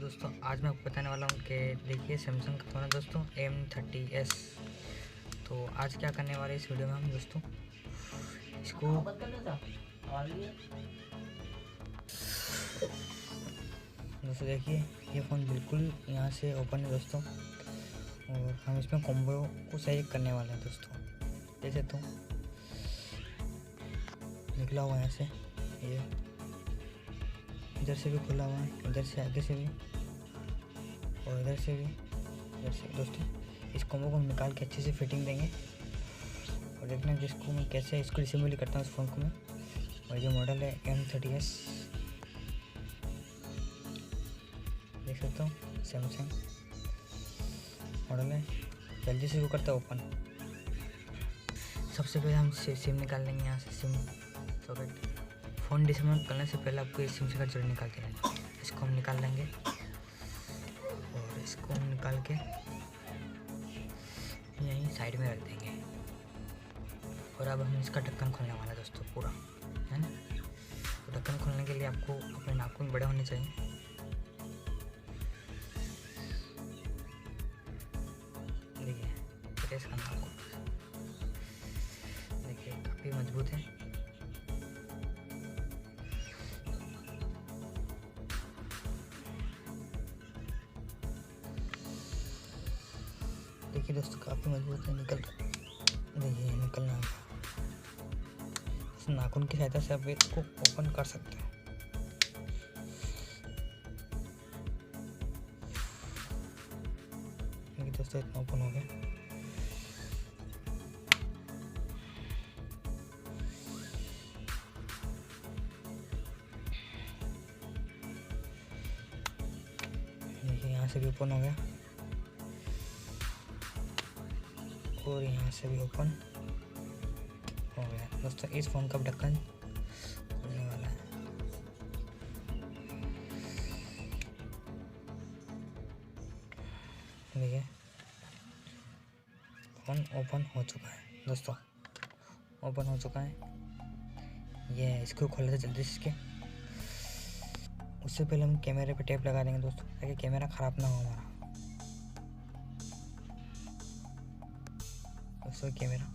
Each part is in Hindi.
दोस्तों आज मैं आपको बताने वाला हूँ कि देखिए सैमसंग का फ़ोन है दोस्तों m30s। तो आज क्या करने वाले इस वीडियो में हम दोस्तों इसको देखिए ये फ़ोन बिल्कुल यहाँ से ओपन है दोस्तों, और हम इसमें कॉम्बो को सही करने वाले हैं दोस्तों। देख सकते हो निकला हुआ यहाँ से, ये इधर से भी खुला हुआ है, इधर से आगे से भी और इधर से भी, इधर से दोस्तों। इस कॉम्बो को हम निकाल के अच्छे से फिटिंग देंगे और देखना जिसको मैं कैसे इसको डिसेंबली करता हूँ इस फ़ोन को मैं। और जो मॉडल है m30s, देख सकते हो सैमसंग मॉडल है। जल्दी से वो करता है ओपन। सबसे पहले हम सिम निकाल लेंगे यहाँ से, सिम सॉकेट। फ़ोन डिसेंबल करने से पहले आपको इस सिम से का जरूर निकालते हैं। इसको हम निकाल लेंगे और इसको हम निकाल के यहीं साइड में रख देंगे। और अब हम इसका ढक्कन खोलने वाला है दोस्तों पूरा, है ना। तो ढक्कन खोलने के लिए आपको अपने नाखून बड़े होने चाहिए। देखिए प्रेस करना आपको, देखिए काफ़ी मजबूत है। देखिए दोस्तों काफ़ी मजबूत है, देखिए निकलना है। इस नाखून की सहायता से आप इसको ओपन कर सकते हैं। देखिए दोस्तों इतना ओपन हो गया। देखिए यहाँ से भी ओपन हो गया और यहाँ से भी ओपन हो गया दोस्तों। इस फ़ोन का ढक्कन खुलने वाला है। देखिए फ़ोन ओपन हो चुका है दोस्तों, ओपन हो चुका है। ये इसको खोल लेते जल्दी से इसके। उससे पहले हम कैमरे पे टेप लगा देंगे दोस्तों, ताकि कैमरा ख़राब ना हो हमारा। दोस्तों कैमरा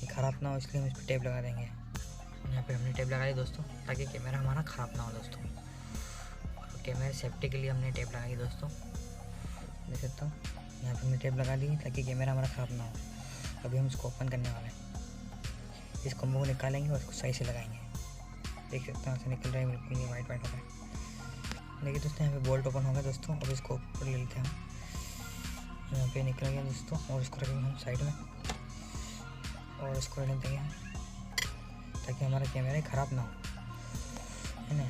ये ख़राब ना हो इसलिए हम इस पर टेप लगा देंगे। यहाँ पे हमने टेप लगाई दोस्तों, ताकि कैमरा हमारा ख़राब ना हो दोस्तों। और कैमरे सेफ्टी के लिए हमने टेप लगाई दोस्तों, देख सकते हो। यहाँ पे हमने टेप लगा दी ताकि कैमरा हमारा ख़राब ना हो। अभी हम इसको ओपन करने वाले हैं। इस कॉम्बो को निकालेंगे और इसको सही से लगाएंगे। देख सकते हो यहाँ से निकल रहा है बिल्कुल, ये वाइट वाइट हो रहा है। देखिए दोस्तों यहाँ पे बोल्ट ओपन होगा दोस्तों। अब इसको ऊपर ले लेते हैं हम। यहाँ पे निकल गया दोस्तों, और इसको रखेंगे हम साइड में और इसको रख देंगे हम, ताकि हमारा कैमरा ख़राब ना हो, है ना।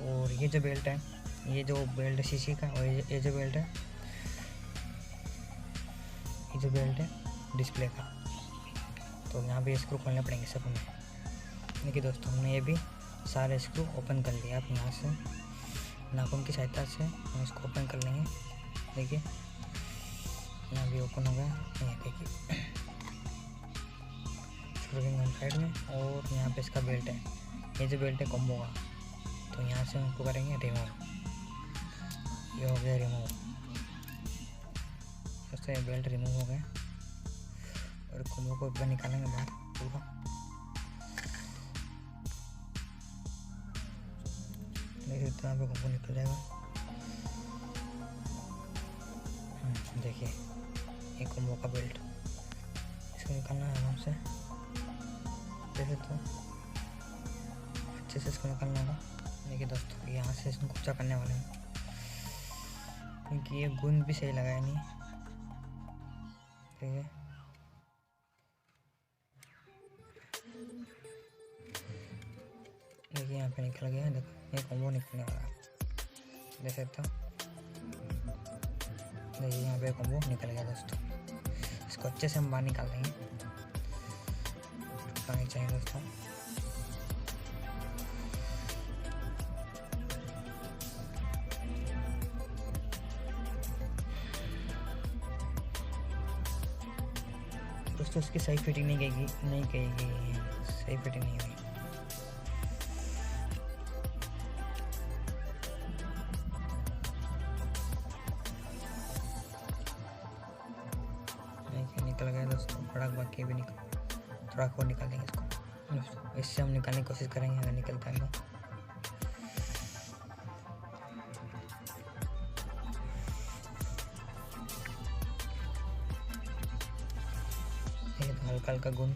और ये जो बेल्ट है, ये जो बेल्ट है शीशे का, और ये जो बेल्ट है, ये जो बेल्ट है डिस्प्ले का। तो यहाँ पे स्क्रू खोलने पड़ेंगे सब हमें। देखिए दोस्तों हमने ये भी सारे स्क्रू ओपन कर लिया। आप यहाँ से नाखून की सहायता से हम इसको ओपन कर लेंगे। देखिए यहाँ भी ओपन हो गया। ये देखिए रखेंगे हम साइड में। और यहाँ पे इसका बेल्ट है, ये जो बेल्ट है कॉम्बो का, तो यहाँ से हम इसको करेंगे रिमूव। ये हो गया रिमूव दोस्तों, ये बेल्ट रिमूव हो गया। और कॉम्बो को ऊपर निकालेंगे बाहर पूरा। देख सकते हैं यहाँ पे कॉम्बो निकल जाएगा। देखिए ये कॉम्बो का बेल्ट, इसको निकालना है आराम से। देख सकते हो अच्छे से इसको निकालना होगा। देखिए दोस्तों यहाँ से इसको कुचा करने वाले हैं, क्योंकि ये गुंद भी सही लगाया नहीं। ठीक है देखिए यहाँ पे निकल गया है। देखो ये कॉम्बो निकलने वाला है, देख सकते हो। देखिए यहाँ पे कॉम्बो निकल गया दोस्तों। इसको अच्छे से हम बाहर निकाल देंगे। टूटना चाहिए दोस्तों। दोस्तों इसकी सही फिटिंग नहीं कहेगी, सही फिटिंग नहीं हुई। निकल गया दोस्तों, थोड़ा बाकी भी निकल, थोड़ा और निकालेंगे इसको दोस्तों। इससे हम निकालने की कोशिश करेंगे अगर निकलता है तो। ये तो हल्का हल्का गुण